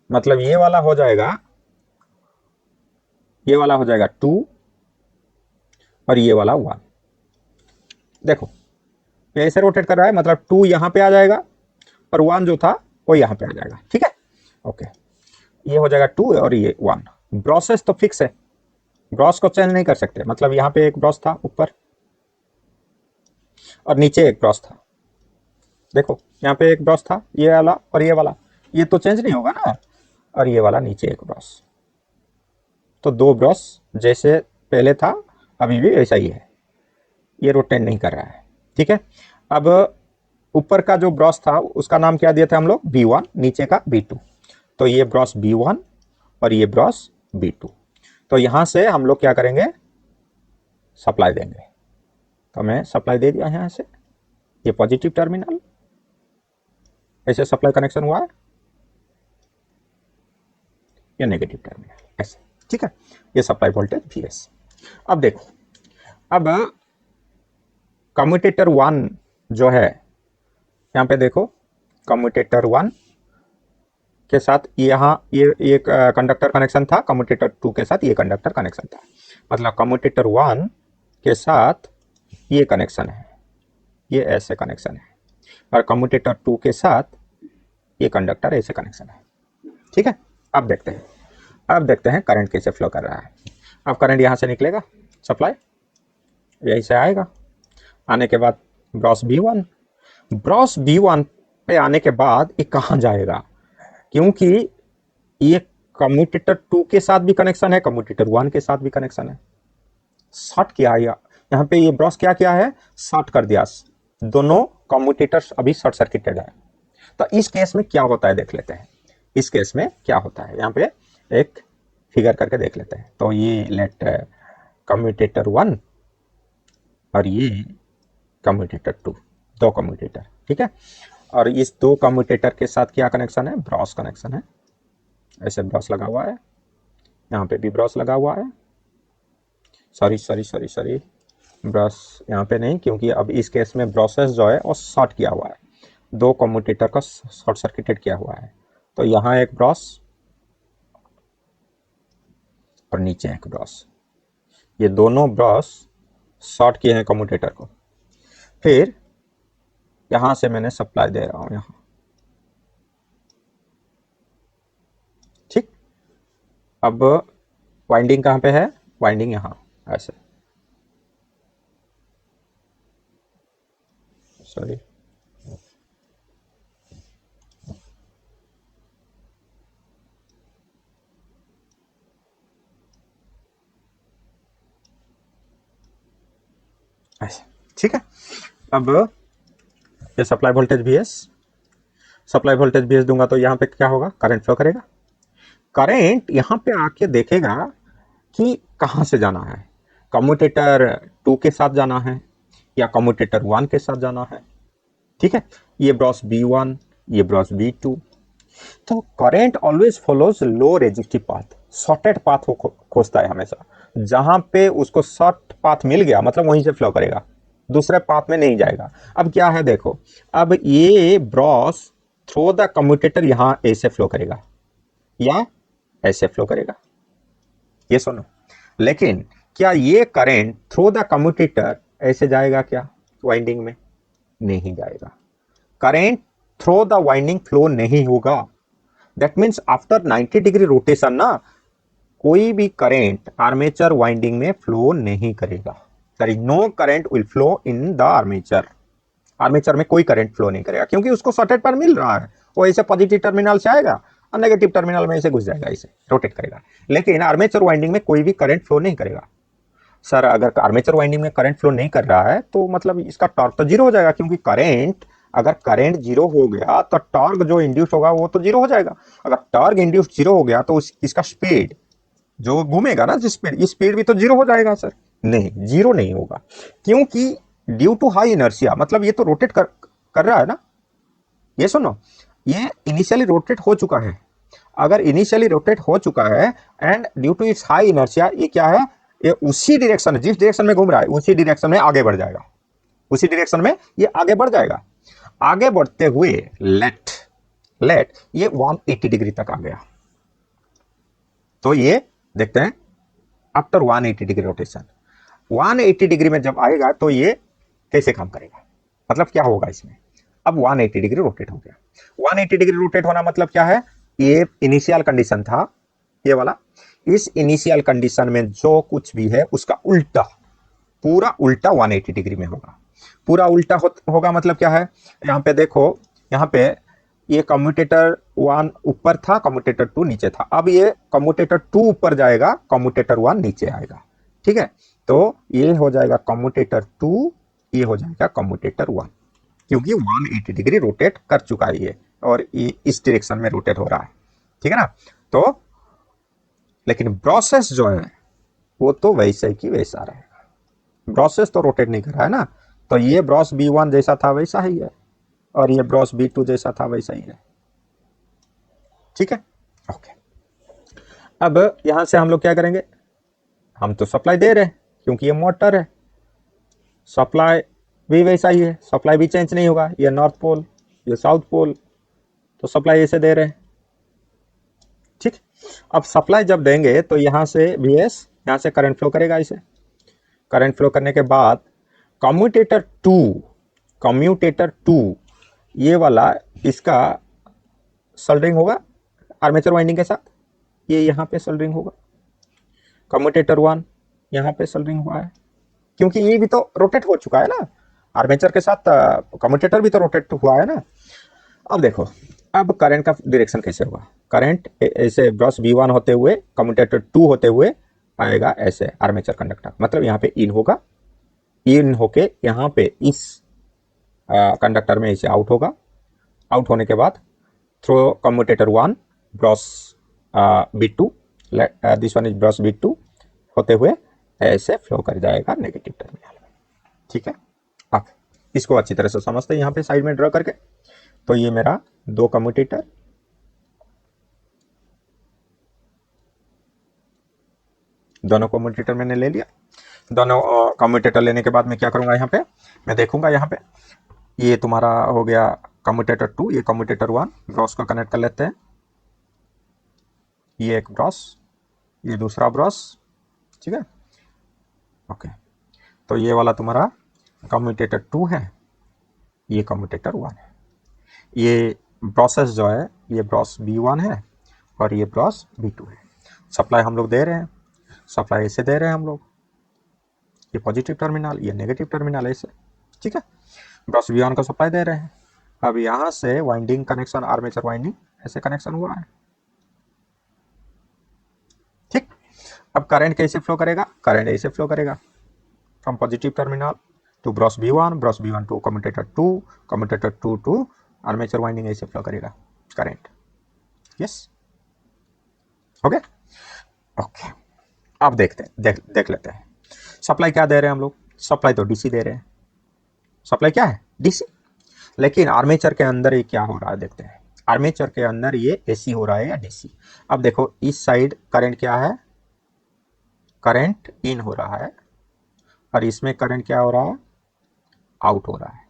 मतलब ये वाला हो जाएगा, ये वाला हो जाएगा 2 और ये वाला 1, देखो ये ऐसे रोटेट कर रहा है, मतलब 2 यहां पे आ जाएगा और 1 जो था वो यहां पे आ जाएगा, ठीक है। ओके, ये हो जाएगा 2 और ये 1, ब्रॉसेस तो फिक्स है, ब्रॉस को चेंज नहीं कर सकते, मतलब यहां पे एक ब्रॉस था ऊपर और नीचे एक ब्रॉस था, देखो यहाँ पे एक ब्रॉस था, ये वाला और ये तो चेंज नहीं होगा ना, और ये वाला नीचे एक ब्रॉस, तो 2 ब्रॉस जैसे पहले था अभी भी वैसा ही है, ये रोटेट नहीं कर रहा है, ठीक है। अब ऊपर का जो ब्रॉस था उसका नाम क्या दिया था हम लोग, B1, नीचे का B2, तो ये ब्रॉस B1 और ये ब्रॉस B2, तो यहां से हम लोग क्या करेंगे, सप्लाई देंगे, तो मैं सप्लाई दे दिया यहां से, ये पॉजिटिव टर्मिनल, ऐसे सप्लाई कनेक्शन हुआ है, ये नेगेटिव टर्मिनल ऐसे, ठीक है, ये सप्लाई वोल्टेज Vs। अब देखो, अब कम्यूटेटर 1 जो है, यहाँ पे देखो कम्यूटेटर 1 के साथ यहाँ ये कंडक्टर कनेक्शन था, कम्यूटेटर 2 के साथ ये कंडक्टर कनेक्शन था, मतलब कम्यूटेटर 1 के साथ ये कनेक्शन है, ये ऐसे कनेक्शन है, और कम्यूटेटर 2 के साथ ये कंडक्टर ऐसे कनेक्शन है, ठीक है। अब देखते हैं करंट कैसे फ्लो कर रहा है। अब करंट यहाँ से निकलेगा, सप्लाई यहीं से आएगा, आने के बाद ब्रॉस B1 पे आने के बाद ये कहाँ जाएगा, क्योंकि ये कम्यूटेटर 2 के साथ भी कनेक्शन है, कम्यूटेटर 1 के साथ भी कनेक्शन है, शॉर्ट किया यहाँ पे ये ब्रॉस क्या किया है, शॉर्ट कर दिया, दोनों कम्यूटेटर्स अभी शॉर्ट सर्किटेड है। तो इस केस में क्या होता है देख लेते हैं, इस केस में क्या होता है, यहाँ पे एक फिगर करके देख लेते हैं। तो ये लेट कम्यूटेटर 1 और ये कम्यूटेटर 2, 2 कम्यूटेटर, ठीक है, और इस 2 कम्यूटेटर के साथ क्या कनेक्शन है, ब्रॉस कनेक्शन है, ऐसे ब्रॉस लगा हुआ है, यहाँ पे भी ब्रॉस लगा हुआ है, सॉरी ब्रॉस यहाँ पे नहीं, क्योंकि अब इस केस में ब्रॉसेस जो है वो शॉर्ट किया हुआ है, 2 कम्यूटेटर का शॉर्ट सर्किटेड किया हुआ है, तो यहाँ एक ब्रॉस और नीचे एक ब्रॉस, ये दोनों ब्रॉस शॉर्ट किए हैं कम्यूटेटर को, फिर यहां से मैंने सप्लाई दे रहा हूं यहां, ठीक। अब वाइंडिंग कहां पे है, वाइंडिंग यहां ऐसे, सॉरी ठीक है। अब ये supply voltage VS, supply voltage VS दूंगा तो यहाँ पे क्या होगा, करंट फ्लो करेगा। करंट यहाँ पे आके देखेगा कि कहाँ से जाना है, कम्यूटेटर 2 के साथ जाना है या कम्यूटेटर 1 के साथ जाना है। ठीक है, ये ब्रॉस B1, ये ब्रॉस B2। तो करंट ऑलवेज फॉलोज लो रेजिस्टिव पाथ, शॉर्टेड पाथ को खोजता है हमेशा। जहां पे उसको शॉर्ट पाथ मिल गया मतलब वहीं से फ्लो करेगा, दूसरे पाथ में नहीं जाएगा। अब क्या है देखो, अब ये ब्रॉस थ्रू द कम्यूटेटर यहां ऐसे फ्लो करेगा या ऐसे फ्लो करेगा, ये सुनो। लेकिन क्या ये करंट थ्रू द कम्यूटेटर ऐसे जाएगा क्या वाइंडिंग में? नहीं जाएगा। Current through the winding flow नहीं होगा। That means after 90 degree rotation ना, कोई भी करंट आर्मेचर वाइंडिंग में फ्लो नहीं करेगा। Sorry, no current will flow in the armature. Armature में कोई करंट फ्लो नहीं करेगा क्योंकि उसको शॉर्टेड पर मिल रहा है, वो ऐसे पॉजिटिव टर्मिनल से आएगा और नेगेटिव टर्मिनल में ऐसे घुस जाएगा, ऐसे रोटेट करेगा। लेकिन आर्मेचर वाइंडिंग में कोई भी करंट फ्लो नहीं करेगा। सर अगर आर्मेचर वाइंडिंग में करंट फ्लो नहीं कर रहा है तो मतलब इसका टॉर्क तो जीरो हो जाएगा, क्योंकि करंट, अगर करंट जीरो हो गया तो टॉर्क जो इंड्यूस होगा वो तो जीरो हो जाएगा। अगर टॉर्क इंड्यूस जीरो हो गया तो इसका स्पीड जो घूमेगा ना, जिस स्पीड, इस स्पीड भी तो जीरो हो जाएगा। सर नहीं, जीरो नहीं होगा, क्योंकि ड्यू टू हाई इनर्शिया, मतलब ये तो रोटेट कर रहा है ना। ये सुनो, ये इनिशियली रोटेट हो चुका है। अगर इनिशियली रोटेट हो चुका है and due to its high inertia, ये क्या है, ये उसी डायरेक्शन, जिस डायरेक्शन में घूम रहा है उसी डायरेक्शन में आगे बढ़ जाएगा, उसी डायरेक्शन में ये आगे बढ़ जाएगा। आगे बढ़ते हुए लेट ये 180 डिग्री तक आ गया। तो ये देखते हैं आफ्टर 180 डिग्री रोटेशन, 180 डिग्री में जब आएगा तो ये कैसे काम करेगा, मतलब क्या होगा इसमें। अब 180 डिग्री रोटेट हो गया। 180 डिग्री रोटेट होना मतलब क्या है, ये इनिशियल कंडीशन था ये वाला, इस इनिशियल कंडीशन में जो कुछ भी है उसका उल्टा, पूरा उल्टा 180 डिग्री में होगा। पूरा उल्टा होगा मतलब क्या है, यहाँ पे देखो, यहाँ पे ये कम्यूटेटर 1 ऊपर था, कम्यूटेटर 2 नीचे था। अब ये कम्यूटेटर 2 ऊपर जाएगा, कम्यूटेटर 1 नीचे आएगा। ठीक है, तो ये हो जाएगा कम्यूटेटर 2, ये हो जाएगा कम्यूटेटर 1, क्योंकि 180 डिग्री रोटेट कर चुका है ये, और ये इस डायरेक्शन में रोटेट हो रहा है। ठीक है ना। तो लेकिन प्रोसेस जो है वो तो वैसे की वैसा रहेगा, ब्रॉसेस तो रोटेट नहीं कर रहा है ना। तो ये ब्रॉस B1 जैसा था वैसा ही है, और ये ब्रॉस B2 जैसा था वैसा ही है। ठीक है, ओके। अब यहां से हम लोग क्या करेंगे, हम तो सप्लाई दे रहे हैं क्योंकि ये मोटर है, सप्लाई भी वैसा ही है, सप्लाई भी चेंज नहीं होगा। ये नॉर्थ पोल, ये साउथ पोल, तो सप्लाई ऐसे दे रहे हैं। ठीक, अब सप्लाई जब देंगे तो यहां से VS, यहां से करंट फ्लो करेगा। इसे करंट फ्लो करने के बाद कम्यूटेटर टू ये वाला, इसका सोल्डरिंग होगा आर्मेचर वाइंडिंग के साथ, ये यहाँ पे सोल्डरिंग होगा। कम्यूटेटर 1 यहाँ पे सोल्डरिंग हुआ है, क्योंकि ये भी तो रोटेट हो चुका है ना आर्मेचर के साथ, कम्यूटेटर भी तो रोटेट हुआ है ना। अब देखो, अब करंट का डायरेक्शन कैसे होगा, करंट ऐसे ब्रश B1 होते हुए कम्यूटेटर 2 होते हुए आएगा ऐसे आर्मेचर कंडक्टर, मतलब यहाँ पे इन होगा, इन होके यहाँ पे इस कंडक्टर में इसे आउट होगा। आउट होने के बाद through commutator 1 brush B2, this one is brush B2 होते हुए ऐसे फ्लो कर जाएगा नेगेटिव टर्मिनल में। ठीक है, अब इसको अच्छी तरह से समझते हैं यहाँ पे साइड में ड्रॉ करके। तो ये मेरा 2 कम्यूटेटर, दोनों कम्यूटेटर मैंने ले लिया। दोनों कम्यूटेटर लेने के बाद मैं क्या करूंगा, यहाँ पे मैं देखूंगा, यहाँ पे ये तुम्हारा हो गया कम्यूटेटर 2, ये कम्यूटेटर 1, ब्रश को कनेक्ट कर लेते हैं। ये एक ब्रश, ये दूसरा ब्रश। ठीक है, ओके। तो ये वाला तुम्हारा कम्यूटेटर 2 है, ये कम्यूटेटर 1 है। ये ब्रशेस जो है, ये ब्रश B1 है और ये ब्रश B2 है। सप्लाई हम लोग दे रहे हैं, सप्लाई ऐसे दे रहे हैं हम लोग, ये पॉजिटिव टर्मिनल, ये नेगेटिव टर्मिनल ऐसे। ठीक है, ब्रश B1 को सप्लाई दे रहे हैं। अब यहाँ से वाइंडिंग कनेक्शन, आर्मेचर वाइंडिंग ऐसे कनेक्शन हुआ है। ठीक, अब करंट कैसे फ्लो करेगा, करंट ऐसे फ्लो करेगा from positive terminal to brush B1, brush B1 to commutator 2 to armature winding, ऐसे फ्लो करेगा करंट। Yes, okay okay. अब देखते हैं, देख लेते हैं सप्लाई क्या दे रहे हैं हम लोग। सप्लाई तो डीसी दे रहे हैं, सप्लाई क्या है, डीसी। लेकिन आर्मेचर के अंदर ये क्या हो रहा है देखते हैं। आर्मेचर के अंदर ये एसी हो रहा है या डीसी। अब देखो इस साइड करंट क्या है, करंट इन हो रहा है, और इसमें करंट क्या हो रहा है, आउट हो रहा है।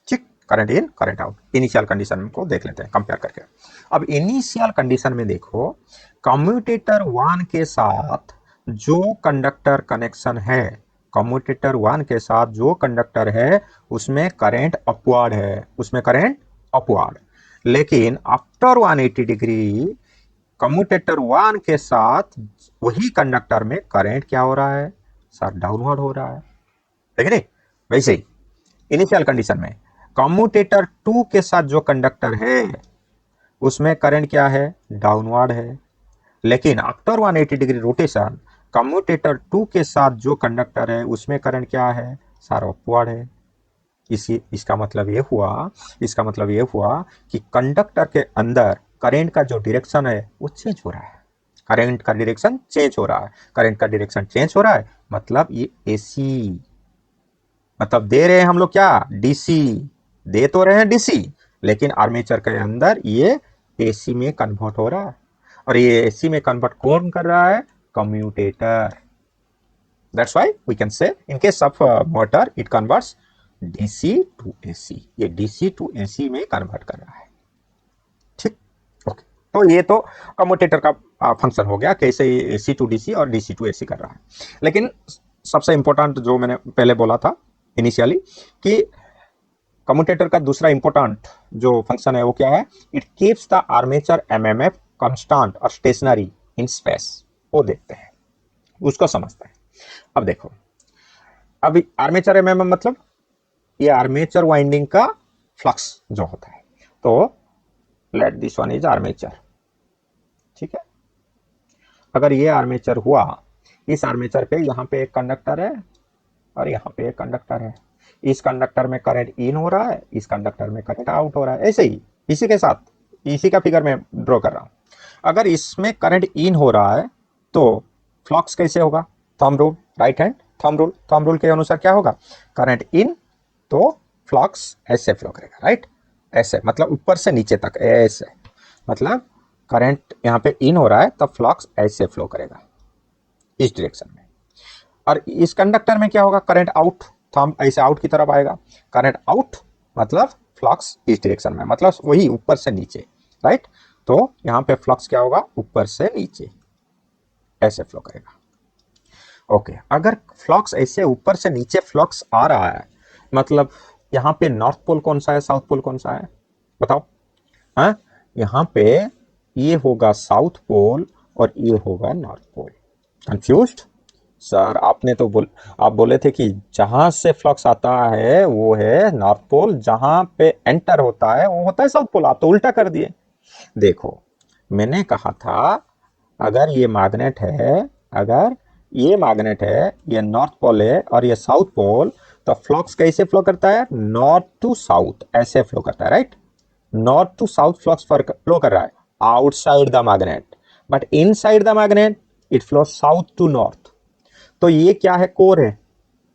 ठीक, current in current out. Initial condition को देख लेते हैं कंपेयर करके। अब इनिशियल कंडीशन में देखो, कम्यूटेटर 1 के साथ जो कंडक्टर कनेक्शन है, कम्यूटेटर 1 के साथ जो कंडक्टर है उसमें करंट अपवर्ड है, उसमें करंट अपवर्ड। लेकिन आफ्टर 180 डिग्री कम्यूटेटर 1 के साथ वही कंडक्टर में करंट क्या हो रहा है सर, डाउनवर्ड हो रहा है। ठीक है, वैसे ही इनिशियल कंडीशन में कम्यूटेटर 2 के साथ जो कंडक्टर है उसमें करंट क्या है, डाउनवर्ड है। लेकिन आफ्टर 180 डिग्री रोटेशन कम्यूटेटर 2 के साथ जो कंडक्टर है उसमें करंट क्या है सर, अपवर्ड है। इसका मतलब ये हुआ कि कंडक्टर के अंदर करंट का जो डायरेक्शन है वो चेंज हो रहा है। करंट का डायरेक्शन चेंज हो रहा है, करंट का डायरेक्शन चेंज हो रहा है, मतलब ये एसी, मतलब दे रहे हैं हम लोग क्या, डीसी। दे तो रहे हैं डीसी, लेकिन आर्मेचर के अंदर ये एसी में कन्वर्ट हो रहा है। और ये एसी में कन्वर्ट कौन कर रहा है, commutator. That's why we can say in case of motor it converts DC to AC. ये डीसी टू एसी में कन्वर्ट कर रहा है। ठीक, ओके। तो ये तो कम्यूटेटर का फंक्शन हो गया, कैसे एसी टू डीसी और डीसी टू एसी कर रहा है। लेकिन सबसे इंपॉर्टेंट जो मैंने पहले बोला था इनिशियली कि कम्यूटेटर का दूसरा इंपॉर्टेंट जो फंक्शन है वो क्या है, it keeps the armature MMF constant और स्टेशनरी इन स्पेस। वो देखते हैं, उसको समझते हैं। अब देखो, अब आर्मेचर एमएमएफ मतलब ये आर्मेचर वाइंडिंग का फ्लक्स जो होता है। तो let this one is armature, ठीक है। अगर ये आर्मेचर हुआ, इस आर्मेचर पे यहाँ पे एक कंडक्टर है और यहाँ पे एक कंडक्टर है। इस कंडक्टर में करंट इन हो रहा है, इस कंडक्टर में करंट आउट हो रहा है। ऐसे ही इसी के साथ इसी का फिगर में ड्रॉ कर रहा हूं। अगर इसमें करंट इन हो रहा है तो फ्लक्स कैसे होगा, thumb rule, right hand thumb rule के अनुसार क्या होगा, करंट इन तो फ्लक्स ऐसे फ्लो करेगा, राइट। ऐसे मतलब ऊपर से नीचे तक, ऐसे मतलब करंट यहाँ पे इन हो रहा है तब फ्लक्स ऐसे फ्लो करेगा इस डायरेक्शन में। और इस कंडक्टर में क्या होगा, करंट आउट, थंब ऐसे आउट की तरफ आएगा। करंट आउट मतलब फ्लक्स इस डायरेक्शन में, मतलब वही ऊपर से नीचे, राइट। तो यहाँ पे फ्लक्स क्या होगा, ऊपर से नीचे ऐसे फ्लो करेगा। ओके, अगर फ्लक्स ऐसे ऊपर से नीचे फ्लक्स आ रहा है, मतलब यहाँ पे नॉर्थ पोल कौन सा है, साउथ पोल कौन सा है, बताओ। हाँ, यहाँ पे ये होगा साउथ पोल और ये होगा नॉर्थ पोल। कंफ्यूज्ड सर, आपने तो आप बोले थे कि जहां से फ्लक्स आता है वो है नॉर्थ पोल, जहां पे एंटर होता है वो होता है साउथ पोल। आप तो उल्टा कर दिए। देखो, मैंने कहा था अगर ये मैग्नेट है, अगर ये मैग्नेट है, ये नॉर्थ पोल है और ये साउथ पोल, तो फ्लक्स कैसे फ्लो करता है, नॉर्थ टू साउथ ऐसे फ्लो करता है, right. North to south flux flow कर रहा है outside the magnet, but inside the magnet it flow south to north. तो ये क्या है, कोर है,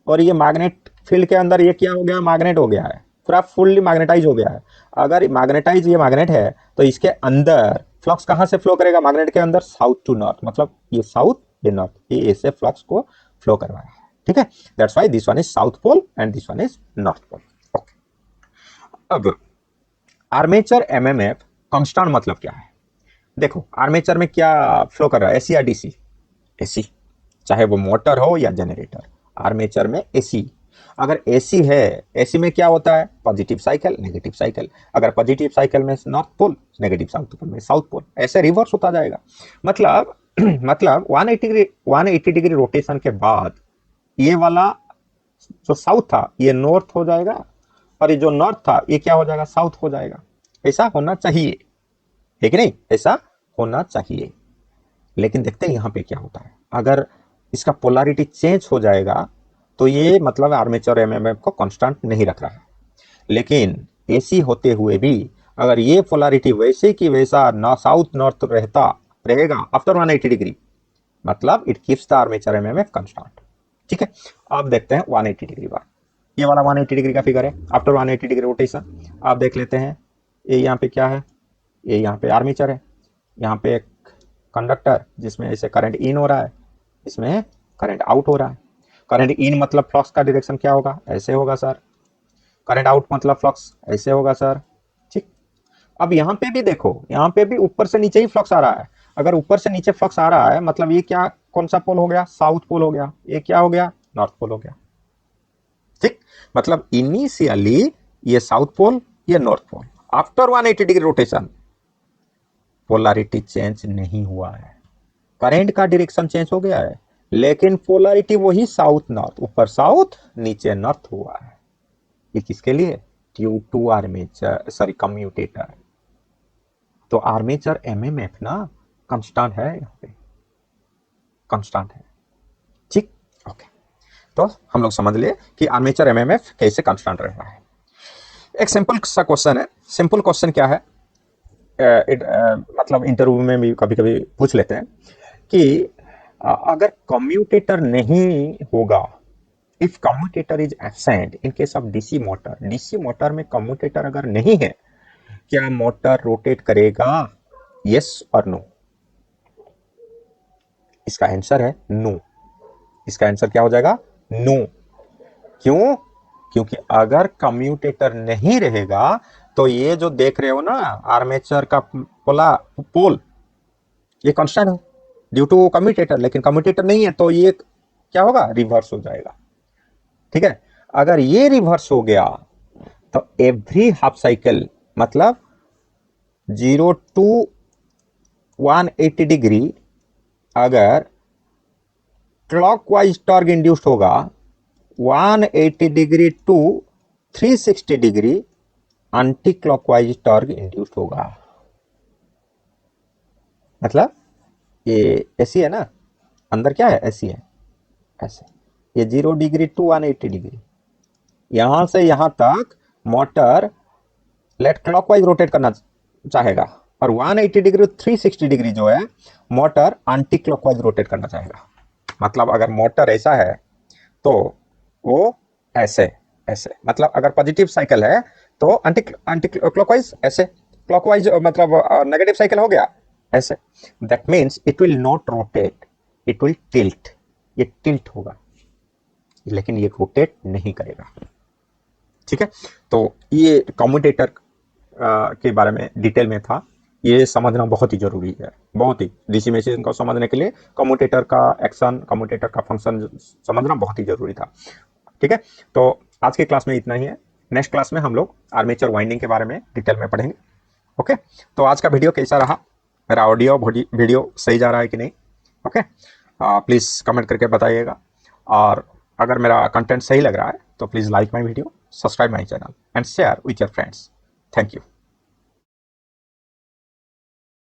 और ये मैग्नेट फील्ड के अंदर ये क्या हो गया, मैग्नेट हो गया है, पूरा फुल्ली मैग्नेटाइज हो गया है। अगर मैग्नेटाइज ये मैग्नेट है तो इसके अंदर फ्लक्स कहां से फ्लो करेगा, मैग्नेट के अंदर साउथ टू नॉर्थ, मतलब ये साउथ ये नॉर्थ, ये ऐसे फ्लक्स को फ्लो करवा रहा है, ठीक है। That's why this one is south pole and this one is north pole. Okay, अब आर्मेचर एमएमएफ कांस्टेंट मतलब क्या है। देखो, आर्मेचर में क्या फ्लो कर रहा है, एसी या डीसी, एसी, चाहे वो मोटर हो या जनरेटर, आर्मेचर में एसी। अगर एसी है, एसी में क्या होता है, पॉजिटिव साइकिल नेगेटिव साइकिल। अगर पॉजिटिव साइकिल में north pole, negative south pole में साउथ पोल, ऐसे रिवर्स होता जाएगा। मतलब मतलब 180 डिग्री रोटेशन के बाद ये वाला जो साउथ था ये नॉर्थ हो जाएगा, और ये जो नॉर्थ था ये क्या हो जाएगा, साउथ हो जाएगा। ऐसा होना चाहिए, है कि नहीं, ऐसा होना चाहिए। लेकिन देखते हैं यहाँ पे क्या होता है। अगर इसका पोलैरिटी चेंज हो जाएगा तो ये मतलब आर्मेचर और एमएमएफ को कांस्टेंट नहीं रख रहा है। लेकिन एसी होते हुए भी अगर ये पोलैरिटी वैसे की वैसा ना साउथ नॉर्थ रहेगा आफ्टर 180 डिग्री, मतलब it keeps the armature MMF constant. ठीक है, अब देखते हैं 180 डिग्री बाद। ये वाला 180 डिग्री का फिगर है आफ्टर 180 डिग्री रोटेशन। आप देख लेते हैं ये यहाँ पे क्या है, ये यहाँ पे आर्मेचर है, यहाँ पे एक कंडक्टर जिसमें ऐसे करंट इन हो रहा है, इसमें करंट आउट हो रहा है। करंट इन मतलब फ्लक्स का डायरेक्शन क्या होगा, ऐसे होगा सर। करंट आउट मतलब फ्लक्स ऐसे होगा सर। ठीक, अब यहाँ पे भी देखो, यहाँ पे भी ऊपर से नीचे ही फ्लक्स आ रहा है। अगर ऊपर से नीचे फ्लक्स आ रहा है मतलब ये क्या, कौन सा पोल हो गया, साउथ पोल हो गया। ये क्या हो गया, नॉर्थ पोल हो गया। ठीक, मतलब इनिशियली ये साउथ पोल, ये north pole. After 180 degree rotation polarity change नहीं हुआ है, करंट का डायरेक्शन चेंज हो गया है, लेकिन पोलैरिटी वही साउथ नॉर्थ, ऊपर साउथ नीचे नॉर्थ हुआ है। ये किसके लिए, due to armature sorry commutator. तो आर्मेचर एमएमएफ ना कांस्टेंट है, यहाँ पे कांस्टेंट है। ठीक, ओके, तो हम लोग समझ लिए कि आर्मेचर एमएमएफ कैसे कांस्टेंट रह रहा है। एक सिंपल सा क्वेश्चन है। सिंपल क्वेश्चन क्या है, मतलब इंटरव्यू में भी कभी कभी पूछ लेते हैं कि अगर कम्यूटेटर नहीं होगा, if commutator is absent in case of DC motor, DC motor में कम्यूटेटर अगर नहीं है, क्या मोटर रोटेट करेगा, यस और नो? इसका आंसर है नो। इसका आंसर क्या हो जाएगा, नो। क्यों, क्योंकि अगर कम्यूटेटर नहीं रहेगा तो ये जो देख रहे हो ना आर्मेचर का पोल, ये कांस्टेंट है ड्यू टू कम्यूटेटर, लेकिन कम्यूटेटर नहीं है तो ये क्या होगा, रिवर्स हो जाएगा। ठीक है, अगर ये रिवर्स हो गया तो एवरी हाफ साइकिल मतलब 0 to 180 डिग्री अगर क्लॉकवाइज टॉर्क इंड्यूस्ड होगा, 180 degree to 360 degree anti clockwise torque induced होगा। मतलब ये ऐसी है ना, अंदर क्या है, ऐसी है, ऐसे। ये 0 डिग्री टू 180 डिग्री, यहां से यहां तक मोटर लेट क्लॉकवाइज रोटेट करना चाहेगा, और 180 डिग्री 360 डिग्री जो है मोटर एंटी क्लॉकवाइज रोटेट करना चाहेगा। मतलब अगर मोटर ऐसा है तो वो ऐसे ऐसे, मतलब अगर पॉजिटिव साइकिल है तो एंटी क्लॉकवाइज ऐसे, क्लॉकवाइज मतलब नेगेटिव साइकिल हो गया ऐसे। That means it will not rotate, it will tilt. ये टिल्ट होगा लेकिन ये रोटेट नहीं करेगा। ठीक है, तो ये कम्यूटेटर के बारे में डिटेल में था, ये समझना बहुत ही जरूरी है, बहुत ही। डीसी मशीन को समझने के लिए कम्यूटेटर का एक्शन, कम्यूटेटर का फंक्शन समझना बहुत ही जरूरी था। ठीक है, तो आज के क्लास में इतना ही है। नेक्स्ट क्लास में हम लोग आर्मेचर वाइंडिंग के बारे में डिटेल में पढ़ेंगे। ओके, तो आज का वीडियो कैसा रहा, मेरा ऑडियो वीडियो सही जा रहा है कि नहीं? ओके, प्लीज़ कमेंट करके बताइएगा, और अगर मेरा कंटेंट सही लग रहा है तो please like my video, subscribe my channel and share with your friends. Thank you.